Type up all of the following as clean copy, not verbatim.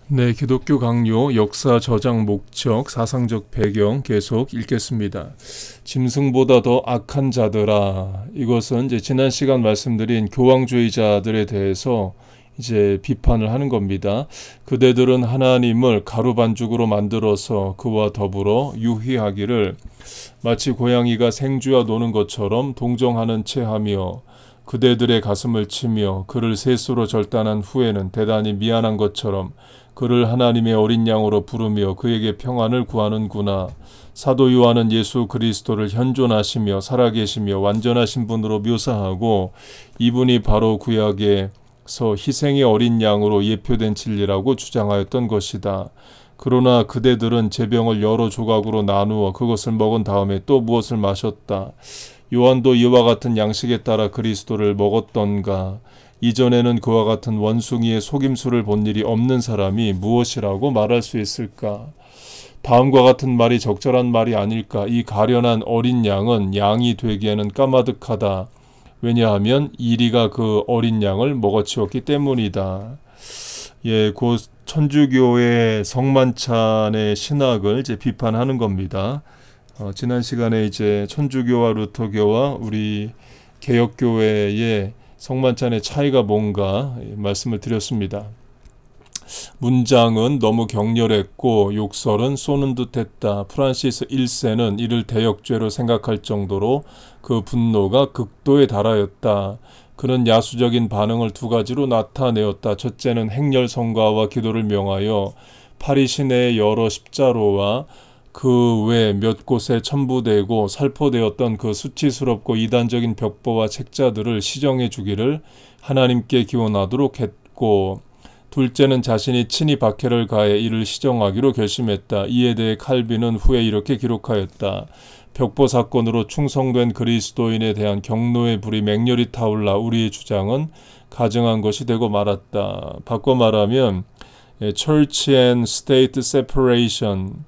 네, 기독교 강요, 역사 저장 목적, 사상적 배경 계속 읽겠습니다. 짐승보다 더 악한 자들아. 이것은 이제 지난 시간 말씀드린 교황주의자들에 대해서 이제 비판을 하는 겁니다. 그대들은 하나님을 가루 반죽으로 만들어서 그와 더불어 유희하기를 마치 고양이가 생쥐와 노는 것처럼 동정하는 채 하며 그대들의 가슴을 치며 그를 셋수로 절단한 후에는 대단히 미안한 것처럼 그를 하나님의 어린 양으로 부르며 그에게 평안을 구하는구나. 사도 요한은 예수 그리스도를 현존하시며 살아계시며 완전하신 분으로 묘사하고 이분이 바로 구약에서 희생의 어린 양으로 예표된 진리라고 주장하였던 것이다. 그러나 그대들은 제병을 여러 조각으로 나누어 그것을 먹은 다음에 또 무엇을 마셨다. 요한도 이와 같은 양식에 따라 그리스도를 먹었던가. 이전에는 그와 같은 원숭이의 속임수를 본 일이 없는 사람이 무엇이라고 말할 수 있을까? 다음과 같은 말이 적절한 말이 아닐까? 이 가련한 어린 양은 양이 되기에는 까마득하다. 왜냐하면 이리가 그 어린 양을 먹어치웠기 때문이다. 예, 곧 천주교의 성만찬의 신학을 이제 비판하는 겁니다. 지난 시간에 이제 천주교와 루터교와 우리 개혁교회의 성만찬의 차이가 뭔가 말씀을 드렸습니다. 문장은 너무 격렬했고 욕설은 쏘는 듯했다. 프란시스 1세는 이를 대역죄로 생각할 정도로 그 분노가 극도에 달하였다. 그는 야수적인 반응을 두 가지로 나타내었다. 첫째는 행렬 성가와 기도를 명하여 파리 시내의 여러 십자로와 그 외 몇 곳에 첨부되고 살포되었던 그 수치스럽고 이단적인 벽보와 책자들을 시정해 주기를 하나님께 기원하도록 했고, 둘째는 자신이 친히 박해를 가해 이를 시정하기로 결심했다. 이에 대해 칼빈은 후에 이렇게 기록하였다. 벽보 사건으로 충성된 그리스도인에 대한 경노의 불이 맹렬히 타올라 우리의 주장은 가증한 것이 되고 말았다. 바꿔 말하면 Church and State Separation,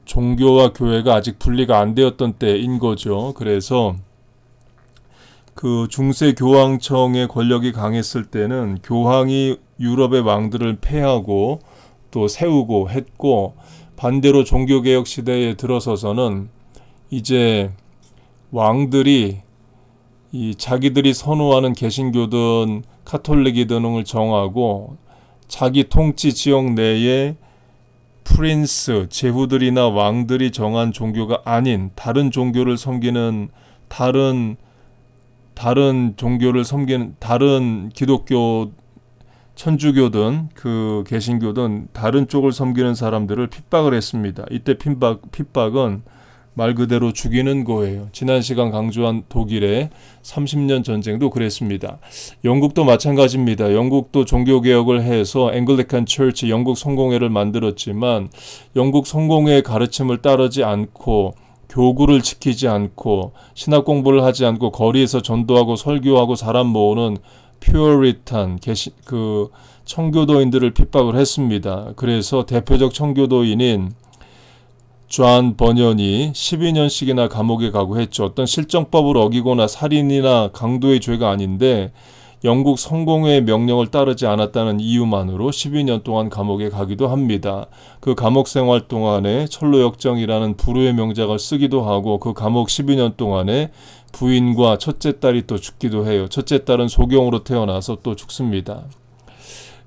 종교와 교회가 아직 분리가 안 되었던 때인 거죠. 그래서 그 중세 교황청의 권력이 강했을 때는 교황이 유럽의 왕들을 패하고 또 세우고 했고, 반대로 종교개혁 시대에 들어서서는 이제 왕들이 이 자기들이 선호하는 개신교든 카톨릭이든을 정하고 자기 통치 지역 내에 프린스, 제후들이나 왕들이 정한 종교가 아닌 다른 종교를 섬기는 다른 종교를 섬기는 다른 기독교, 천주교든 그 개신교든 다른 쪽을 섬기는 사람들을 핍박을 했습니다. 이때 핍박은 말 그대로 죽이는 거예요. 지난 시간 강조한 독일의 30년 전쟁도 그랬습니다. 영국도 마찬가지입니다. 영국도 종교개혁을 해서 앵글리칸 처치, 영국 성공회를 만들었지만 영국 성공회의 가르침을 따르지 않고 교구를 지키지 않고 신학 공부를 하지 않고 거리에서 전도하고 설교하고 사람 모으는 퓨어리탄 그 청교도인들을 핍박을 했습니다. 그래서 대표적 청교도인인 존 버년이 12년씩이나 감옥에 가고 했죠. 어떤 실정법을 어기거나 살인이나 강도의 죄가 아닌데 영국 성공회의 명령을 따르지 않았다는 이유만으로 12년 동안 감옥에 가기도 합니다. 그 감옥 생활 동안에 철로역정이라는 불후의 명작을 쓰기도 하고 그 감옥 12년 동안에 부인과 첫째 딸이 또 죽기도 해요. 첫째 딸은 소경으로 태어나서 또 죽습니다.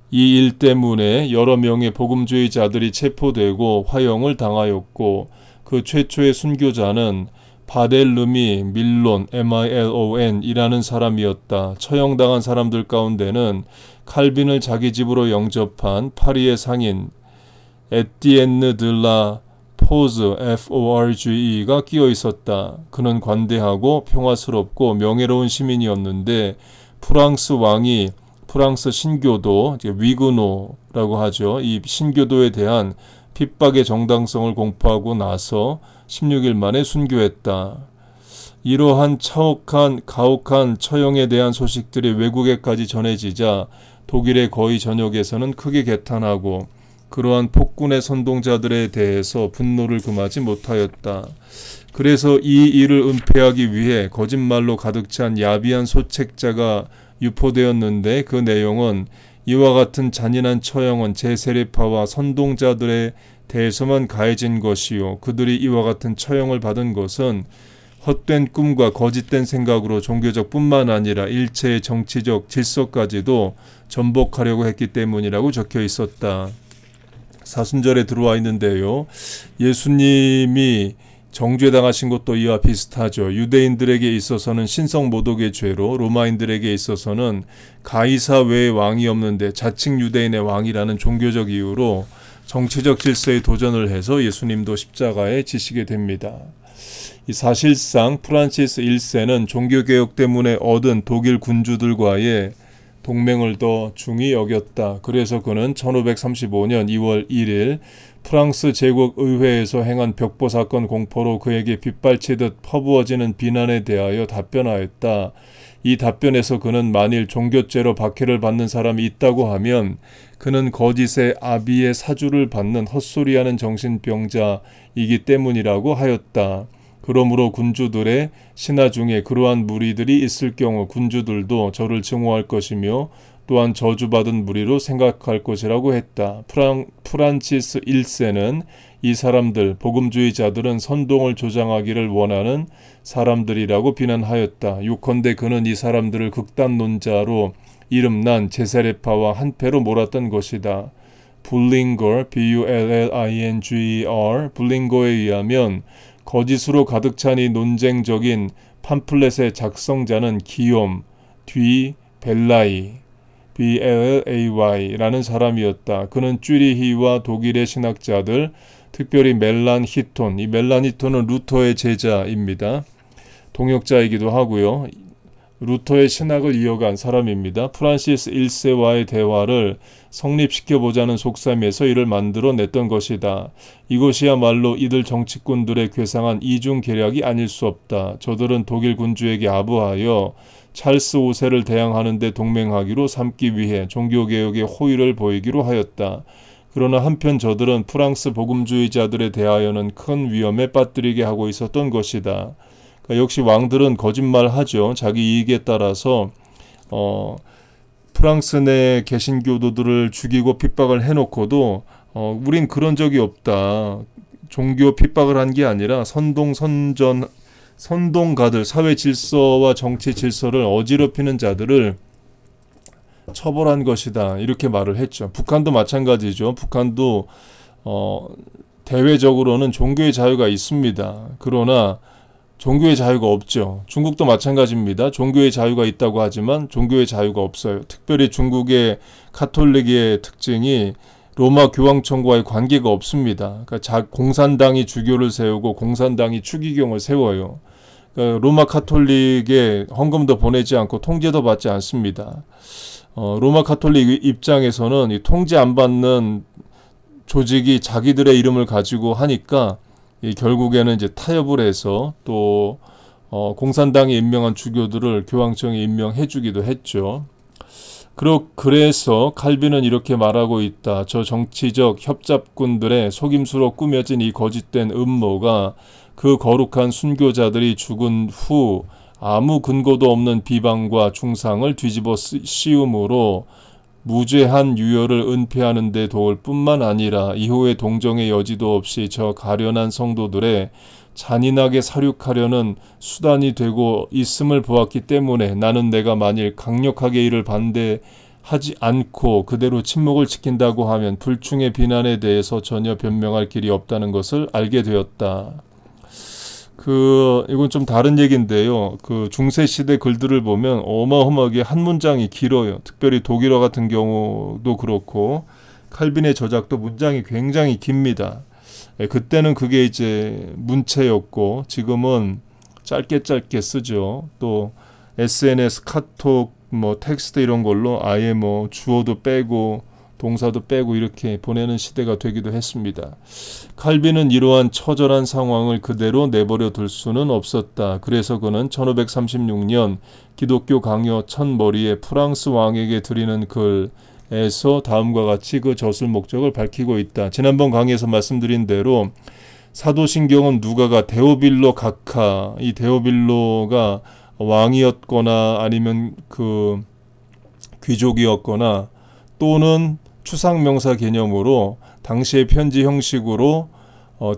이 일 때문에 여러 명의 복음주의자들이 체포되고 화형을 당하였고, 그 최초의 순교자는 바델르미 밀론 MILON이라는 사람이었다. 처형당한 사람들 가운데는 칼빈을 자기 집으로 영접한 파리의 상인 에티엔느 들라 포즈 FORGE가 끼어 있었다. 그는 관대하고 평화스럽고 명예로운 시민이었는데 프랑스 왕이 프랑스 신교도 위그노라고 하죠. 이 신교도에 대한 핍박의 정당성을 공포하고 나서 16일 만에 순교했다. 이러한 가혹한 처형에 대한 소식들이 외국에까지 전해지자 독일의 거의 전역에서는 크게 개탄하고 그러한 폭군의 선동자들에 대해서 분노를 금하지 못하였다. 그래서 이 일을 은폐하기 위해 거짓말로 가득 찬 야비한 소책자가 유포되었는데 그 내용은 이와 같은 잔인한 처형은 제세례파와 선동자들에 대해서만 가해진 것이요 그들이 이와 같은 처형을 받은 것은 헛된 꿈과 거짓된 생각으로 종교적 뿐만 아니라 일체의 정치적 질서까지도 전복하려고 했기 때문이라고 적혀 있었다. 사순절에 들어와 있는데요. 예수님이 정죄당하신 것도 이와 비슷하죠. 유대인들에게 있어서는 신성모독의 죄로, 로마인들에게 있어서는 가이사 외에 왕이 없는데 자칭 유대인의 왕이라는 종교적 이유로 정치적 질서에 도전을 해서 예수님도 십자가에 지시게 됩니다. 사실상 프란시스 1세는 종교개혁 때문에 얻은 독일 군주들과의 동맹을 더 중히 여겼다. 그래서 그는 1535년 2월 1일 프랑스 제국의회에서 행한 벽보 사건 공포로 그에게 빗발치듯 퍼부어지는 비난에 대하여 답변하였다. 이 답변에서 그는 만일 종교죄로 박해를 받는 사람이 있다고 하면 그는 거짓의 아비의 사주를 받는 헛소리하는 정신병자이기 때문이라고 하였다. 그러므로 군주들의 신하 중에 그러한 무리들이 있을 경우 군주들도 저를 증오할 것이며 또한 저주받은 무리로 생각할 것이라고 했다. 프란치스 1세는 이 사람들, 복음주의자들은 선동을 조장하기를 원하는 사람들이라고 비난하였다. 요컨대 그는 이 사람들을 극단론자로 이름난 제세례파와 한패로 몰았던 것이다. 불링거, B-U-L-L-I-N-G-E-R, 불링거에 의하면 거짓으로 가득 찬 이 논쟁적인 팜플렛의 작성자는 기욤 디 벨라이 B-L-L-A-Y라는 사람이었다. 그는 쭈리히와 독일의 신학자들, 특별히 멜란히톤, 이 멜란히톤은 루터의 제자입니다. 동역자이기도 하고요. 루터의 신학을 이어간 사람입니다. 프란시스 1세와의 대화를 성립시켜보자는 속셈에서 이를 만들어냈던 것이다. 이것이야말로 이들 정치꾼들의 괴상한 이중 계략이 아닐 수 없다. 저들은 독일 군주에게 아부하여 찰스 5세를 대항하는 데 동맹하기로 삼기 위해 종교개혁에 호의를 보이기로 하였다. 그러나 한편 저들은 프랑스 복음주의자들에 대하여는 큰 위험에 빠뜨리게 하고 있었던 것이다. 역시 왕들은 거짓말하죠. 자기 이익에 따라서 프랑스 내 개신교도들을 죽이고 핍박을 해놓고도 우린 그런 적이 없다. 종교 핍박을 한 게 아니라 선동가들, 사회 질서와 정치 질서를 어지럽히는 자들을 처벌한 것이다. 이렇게 말을 했죠. 북한도 마찬가지죠. 북한도 대외적으로는 종교의 자유가 있습니다. 그러나 종교의 자유가 없죠. 중국도 마찬가지입니다. 종교의 자유가 있다고 하지만 종교의 자유가 없어요. 특별히 중국의 카톨릭의 특징이 로마 교황청과의 관계가 없습니다. 그러니까 공산당이 주교를 세우고 공산당이 추기경을 세워요. 그러니까 로마 카톨릭에 헌금도 보내지 않고 통제도 받지 않습니다. 로마 카톨릭 입장에서는 이 통제 안 받는 조직이 자기들의 이름을 가지고 하니까 결국에는 이제 타협을 해서 또 공산당이 임명한 주교들을 교황청에 임명해주기도 했죠. 그래서 칼빈은 이렇게 말하고 있다. 저 정치적 협잡꾼들의 속임수로 꾸며진 이 거짓된 음모가 그 거룩한 순교자들이 죽은 후 아무 근거도 없는 비방과 중상을 뒤집어 씌움으로 무죄한 유혈을 은폐하는 데 도울 뿐만 아니라 이후에 동정의 여지도 없이 저 가련한 성도들의 잔인하게 살육하려는 수단이 되고 있음을 보았기 때문에 나는 내가 만일 강력하게 이를 반대하지 않고 그대로 침묵을 지킨다고 하면 불충의 비난에 대해서 전혀 변명할 길이 없다는 것을 알게 되었다. 이건 좀 다른 얘기인데요. 중세시대 글들을 보면 어마어마하게 한 문장이 길어요. 특별히 독일어 같은 경우도 그렇고, 칼빈의 저작도 문장이 굉장히 깁니다. 그때는 그게 이제 문체였고, 지금은 짧게 쓰죠. 또, SNS, 카톡, 텍스트 이런 걸로 아예 주어도 빼고, 동사도 빼고 이렇게 보내는 시대가 되기도 했습니다. 칼빈은 이러한 처절한 상황을 그대로 내버려 둘 수는 없었다. 그래서 그는 1536년 기독교 강요 첫머리에 프랑스 왕에게 드리는 글에서 다음과 같이 그 저술 목적을 밝히고 있다. 지난번 강의에서 말씀드린 대로 사도신경은 누가가 데오빌로 각하, 이 데오빌로가 왕이었거나 아니면 귀족이었거나 또는 추상명사 개념으로 당시의 편지 형식으로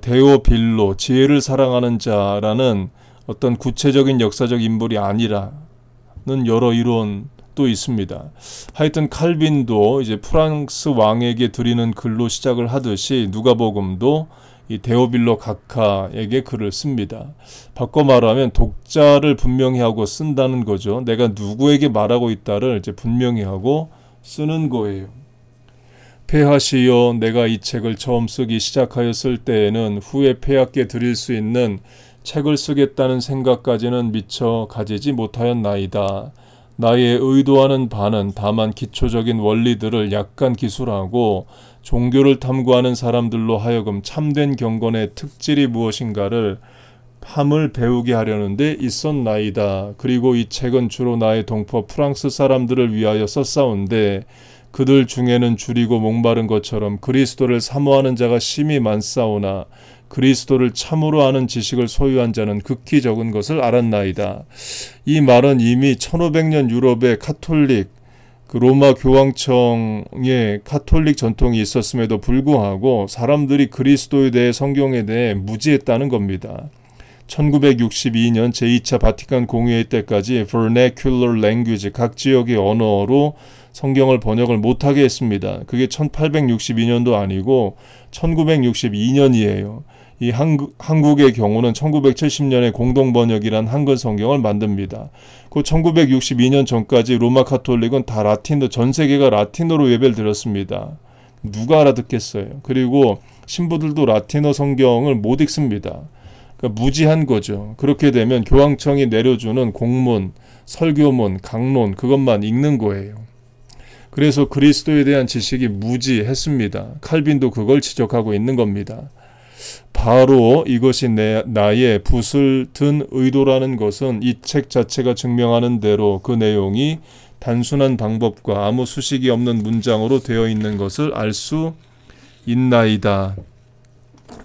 데오빌로, 지혜를 사랑하는 자라는 어떤 구체적인 역사적 인물이 아니라는 여러 이론도 있습니다. 하여튼 칼빈도 이제 프랑스 왕에게 드리는 글로 시작을 하듯이 누가복음도 이 데오빌로 각하에게 글을 씁니다. 바꿔 말하면 독자를 분명히 하고 쓴다는 거죠. 내가 누구에게 말하고 있다를 이제 분명히 하고 쓰는 거예요. 폐하시여, 내가 이 책을 처음 쓰기 시작하였을 때에는 후에 폐하께 드릴 수 있는 책을 쓰겠다는 생각까지는 미처 가지지 못하였나이다. 나의 의도하는 바는 다만 기초적인 원리들을 약간 기술하고 종교를 탐구하는 사람들로 하여금 참된 경건의 특질이 무엇인가를 함을 배우게 하려는 데 있었나이다. 그리고 이 책은 주로 나의 동포 프랑스 사람들을 위하여 썼사온데 그들 중에는 줄이고 목마른 것처럼 그리스도를 사모하는 자가 심히 많사오나 그리스도를 참으로 아는 지식을 소유한 자는 극히 적은 것을 알았나이다. 이 말은 이미 1500년 유럽의 카톨릭 로마 교황청의 카톨릭 전통이 있었음에도 불구하고 사람들이 그리스도에 대해 성경에 대해 무지했다는 겁니다. 1962년 제2차 바티칸 공의회 때까지 vernacular language, 각 지역의 언어로 성경을 번역을 못하게 했습니다. 그게 1862년도 아니고 1962년이에요. 이 한국의 경우는 1970년에 공동번역이란 한글 성경을 만듭니다. 그 1962년 전까지 로마 카톨릭은 다 라틴어, 전 세계가 라틴어로 예배를 드렸습니다. 누가 알아듣겠어요. 그리고 신부들도 라틴어 성경을 못 읽습니다. 그러니까 무지한 거죠. 그렇게 되면 교황청이 내려주는 공문, 설교문, 강론 그것만 읽는 거예요. 그래서 그리스도에 대한 지식이 무지했습니다. 칼빈도 그걸 지적하고 있는 겁니다. 바로 이것이 나의 붓을 든 의도라는 것은 이 책 자체가 증명하는 대로 그 내용이 단순한 방법과 아무 수식이 없는 문장으로 되어 있는 것을 알 수 있나이다.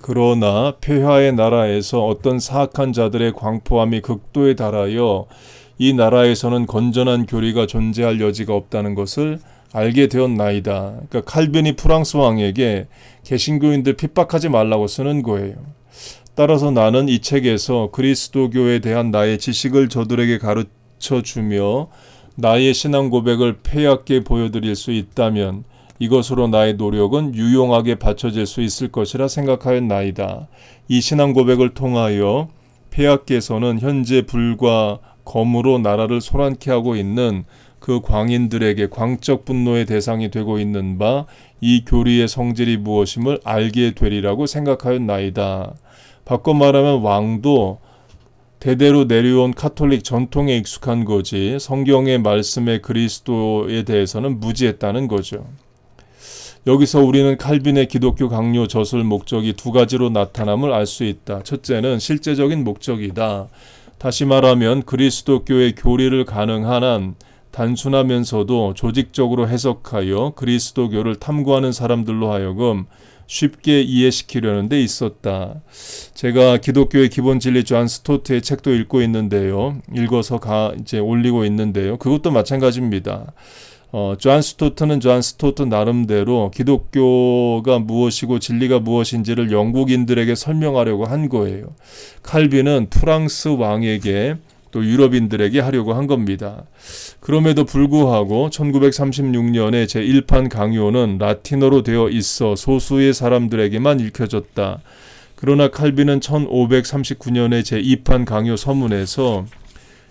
그러나 폐하의 나라에서 어떤 사악한 자들의 광포함이 극도에 달하여 이 나라에서는 건전한 교리가 존재할 여지가 없다는 것을 알게 되었나이다. 그러니까 칼빈이 프랑스 왕에게 개신교인들 핍박하지 말라고 쓰는 거예요. 따라서 나는 이 책에서 그리스도교에 대한 나의 지식을 저들에게 가르쳐주며 나의 신앙 고백을 폐하께 보여드릴 수 있다면 이것으로 나의 노력은 유용하게 바쳐질 수 있을 것이라 생각하였나이다. 이 신앙 고백을 통하여 폐하께서는 현재 불과 검으로 나라를 소란케 하고 있는 그 광인들에게 광적 분노의 대상이 되고 있는 바 이 교리의 성질이 무엇임을 알게 되리라고 생각하였나이다. 바꿔 말하면 왕도 대대로 내려온 카톨릭 전통에 익숙한 거지 성경의 말씀의 그리스도에 대해서는 무지했다는 거죠. 여기서 우리는 칼빈의 기독교 강요 저술 목적이 두 가지로 나타남을 알 수 있다. 첫째는 실제적인 목적이다. 다시 말하면 그리스도교의 교리를 가능한 한 단순하면서도 조직적으로 해석하여 그리스도교를 탐구하는 사람들로 하여금 쉽게 이해시키려는 데 있었다. 제가 기독교의 기본 진리 존 스토트의 책도 읽고 있는데요. 읽어서 이제 올리고 있는데요. 그것도 마찬가지입니다. 존 스토트는 존 스토트 나름대로 기독교가 무엇이고 진리가 무엇인지를 영국인들에게 설명하려고 한 거예요. 칼빈은 프랑스 왕에게 또 유럽인들에게 하려고 한 겁니다. 그럼에도 불구하고 1936년에 제1판 강요는 라틴어로 되어 있어 소수의 사람들에게만 읽혀졌다. 그러나 칼빈은 1539년에 제2판 강요 서문에서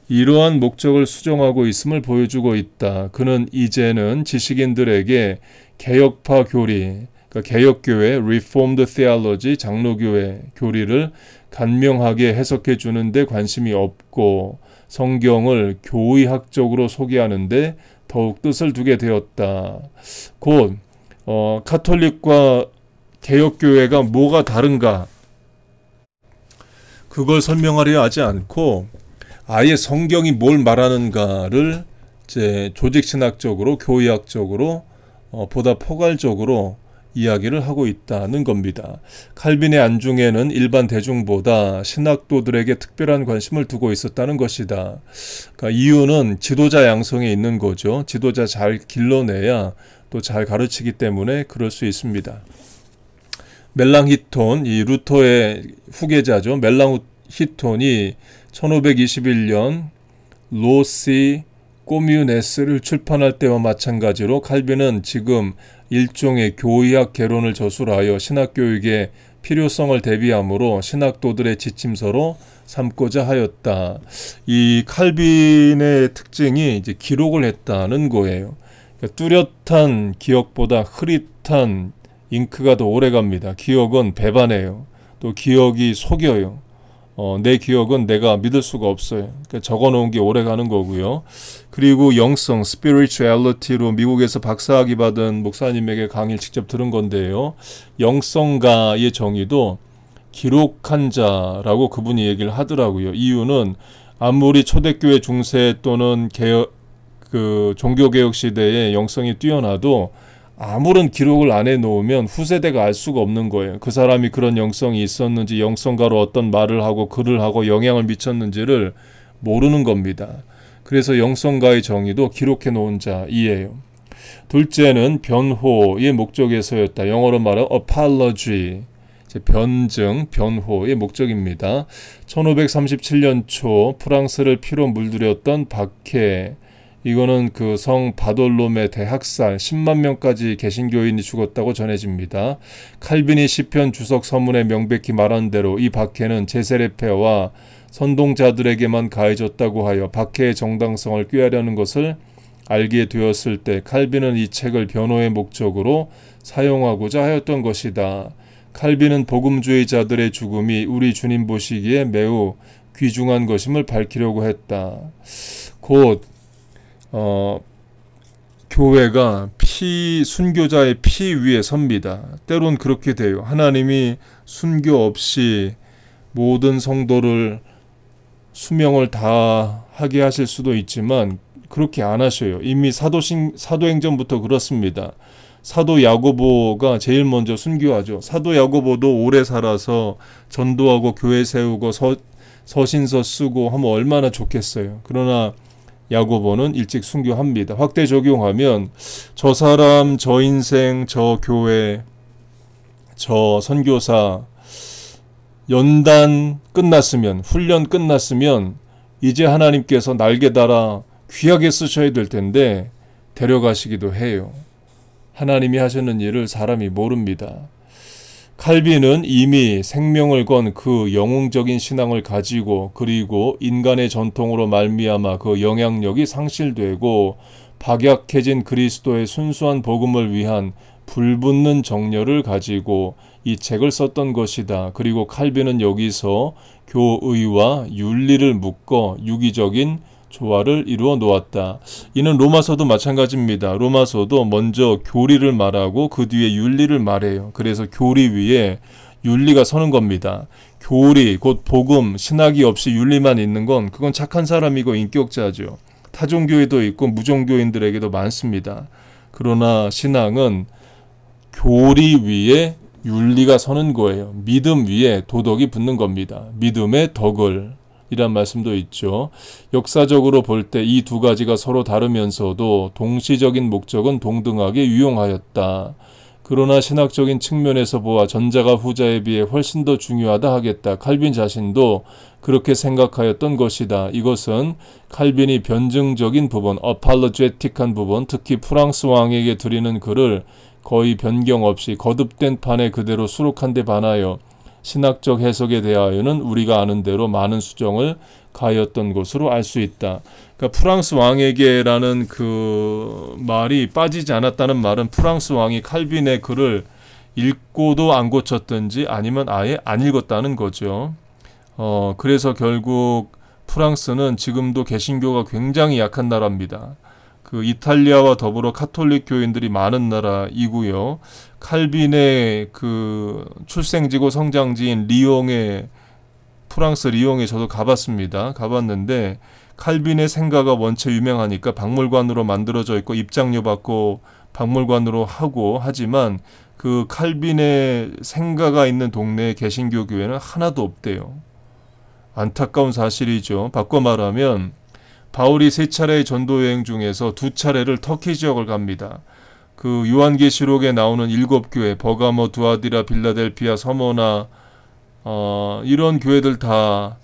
이러한 목적을 수정하고 있음을 보여주고 있다. 그는 이제는 지식인들에게 개혁파 교리, 그러니까 개혁교회, Reformed Theology, 장로교회 교리를 간명하게 해석해 주는데 관심이 없고 성경을 교의학적으로 소개하는데 더욱 뜻을 두게 되었다. 곧 카톨릭과 개혁교회가 뭐가 다른가 그걸 설명하려 하지 않고 아예 성경이 뭘 말하는가를 이제 조직신학적으로 교의학적으로 보다 포괄적으로 이야기를 하고 있다는 겁니다. 칼빈의 안중에는 일반 대중보다 신학도들에게 특별한 관심을 두고 있었다는 것이다. 그러니까 이유는 지도자 양성에 있는 거죠. 지도자 잘 길러내야 또 잘 가르치기 때문에 그럴 수 있습니다. 멜랑히톤, 이 루터의 후계자죠. 멜랑히톤이 1521년 로시 꼬뮤네스를 출판할 때와 마찬가지로 칼빈은 지금 일종의 교의학 개론을 저술하여 신학교육의 필요성을 대비하므로 신학도들의 지침서로 삼고자 하였다. 이 칼빈의 특징이 이제 기록을 했다는 거예요. 그러니까 뚜렷한 기억보다 흐릿한 잉크가 더 오래갑니다. 기억은 배반해요. 또 기억이 속여요. 내 기억은 내가 믿을 수가 없어요. 그러니까 적어놓은 게 오래가는 거고요. 그리고 영성, spirituality로 미국에서 박사학위 받은 목사님에게 강의를 직접 들은 건데요. 영성가의 정의도 기록한 자라고 그분이 얘기를 하더라고요. 이유는 아무리 초대교회 중세 또는 종교개혁 시대에 영성이 뛰어나도 아무런 기록을 안 해놓으면 후세대가 알 수가 없는 거예요. 그 사람이 그런 영성이 있었는지, 영성가로 어떤 말을 하고 글을 하고 영향을 미쳤는지를 모르는 겁니다. 그래서 영성가의 정의도 기록해 놓은 자이에요. 둘째는 변호의 목적에서였다. 영어로 말하면 apology, 변증, 변호의 목적입니다. 1537년 초 프랑스를 피로 물들였던 박해, 이거는 그 성 바돌롬의 대학살 10만 명까지 개신교인이 죽었다고 전해집니다. 칼빈이 시편 주석 서문에 명백히 말한 대로 이 박해는 제세례패와 선동자들에게만 가해졌다고 하여 박해의 정당성을 꾀하려는 것을 알게 되었을 때 칼빈은 이 책을 변호의 목적으로 사용하고자 하였던 것이다. 칼빈은 복음주의자들의 죽음이 우리 주님 보시기에 매우 귀중한 것임을 밝히려고 했다. 곧 교회가 순교자의 피 위에 섭니다. 때론 그렇게 돼요. 하나님이 순교 없이 모든 성도를 수명을 다 하게 하실 수도 있지만 그렇게 안 하셔요. 이미 사도행전부터 그렇습니다. 사도 야고보가 제일 먼저 순교하죠. 사도 야고보도 오래 살아서 전도하고 교회 세우고 서신서 쓰고 하면 얼마나 좋겠어요. 그러나 야고보는 일찍 순교합니다. 확대 적용하면 저 사람, 저 인생, 저 교회, 저 선교사 연단 끝났으면, 훈련 끝났으면 이제 하나님께서 날개 달아 귀하게 쓰셔야 될 텐데 데려가시기도 해요. 하나님이 하시는 일을 사람이 모릅니다. 칼빈은 이미 생명을 건 그 영웅적인 신앙을 가지고 그리고 인간의 전통으로 말미암아 그 영향력이 상실되고 박약해진 그리스도의 순수한 복음을 위한 불붙는 정열을 가지고 이 책을 썼던 것이다. 그리고 칼빈은 여기서 교의와 윤리를 묶어 유기적인 조화를 이루어 놓았다. 이는 로마서도 마찬가지입니다. 로마서도 먼저 교리를 말하고 그 뒤에 윤리를 말해요. 그래서 교리 위에 윤리가 서는 겁니다. 교리, 곧 복음, 신학이 없이 윤리만 있는 건 그건 착한 사람이고 인격자죠. 타종교에도 있고 무종교인들에게도 많습니다. 그러나 신앙은 교리 위에 윤리가 서는 거예요. 믿음 위에 도덕이 붙는 겁니다. 믿음의 덕을 이란 말씀도 있죠. 역사적으로 볼 때 이 두 가지가 서로 다르면서도 동시적인 목적은 동등하게 유용하였다. 그러나 신학적인 측면에서 보아 전자가 후자에 비해 훨씬 더 중요하다 하겠다. 칼빈 자신도 그렇게 생각하였던 것이다. 이것은 칼빈이 변증적인 부분, apologetic한 부분, 특히 프랑스 왕에게 드리는 글을 거의 변경 없이 거듭된 판에 그대로 수록한 데 반하여 신학적 해석에 대하여는 우리가 아는 대로 많은 수정을 가하였던 것으로 알 수 있다. 그러니까 프랑스 왕에게라는 그 말이 빠지지 않았다는 말은 프랑스 왕이 칼빈의 글을 읽고도 안 고쳤든지 아니면 아예 안 읽었다는 거죠. 그래서 결국 프랑스는 지금도 개신교가 굉장히 약한 나라입니다. 그 이탈리아와 더불어 카톨릭 교인들이 많은 나라이고요. 칼빈의 그 출생지고 성장지인 프랑스 리옹에 저도 가봤습니다. 가봤는데 칼빈의 생가가 원체 유명하니까 박물관으로 만들어져 있고 입장료 받고 박물관으로 하지만 그 칼빈의 생가가 있는 동네에 개신교 교회는 하나도 없대요. 안타까운 사실이죠. 바꿔 말하면 바울이 3차례의 전도 여행 중에서 2차례를 터키 지역을 갑니다. 그 요한계시록에 나오는 7교회, 버가모, 두아디라, 빌라델피아, 서머나 이런 교회들 다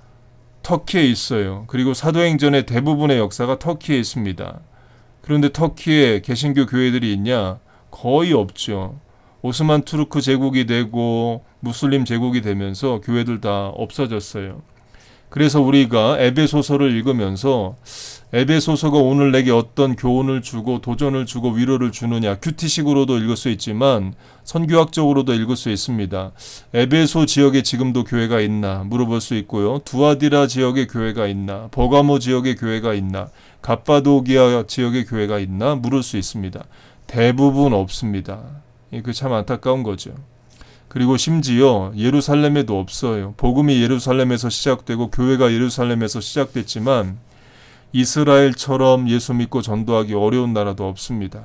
터키에 있어요. 그리고 사도행전의 대부분의 역사가 터키에 있습니다. 그런데 터키에 개신교 교회들이 있냐? 거의 없죠. 오스만 투르크 제국이 되고 무슬림 제국이 되면서 교회들 다 없어졌어요. 그래서 우리가 에베소서를 읽으면서 에베소서가 오늘 내게 어떤 교훈을 주고 도전을 주고 위로를 주느냐, 큐티식으로도 읽을 수 있지만 선교학적으로도 읽을 수 있습니다. 에베소 지역에 지금도 교회가 있나 물어볼 수 있고요. 두아디라 지역에 교회가 있나, 버가모 지역에 교회가 있나, 갑바도기아 지역에 교회가 있나 물을 수 있습니다. 대부분 없습니다. 그 참 안타까운 거죠. 그리고 심지어 예루살렘에도 없어요. 복음이 예루살렘에서 시작되고 교회가 예루살렘에서 시작됐지만 이스라엘처럼 예수 믿고 전도하기 어려운 나라도 없습니다.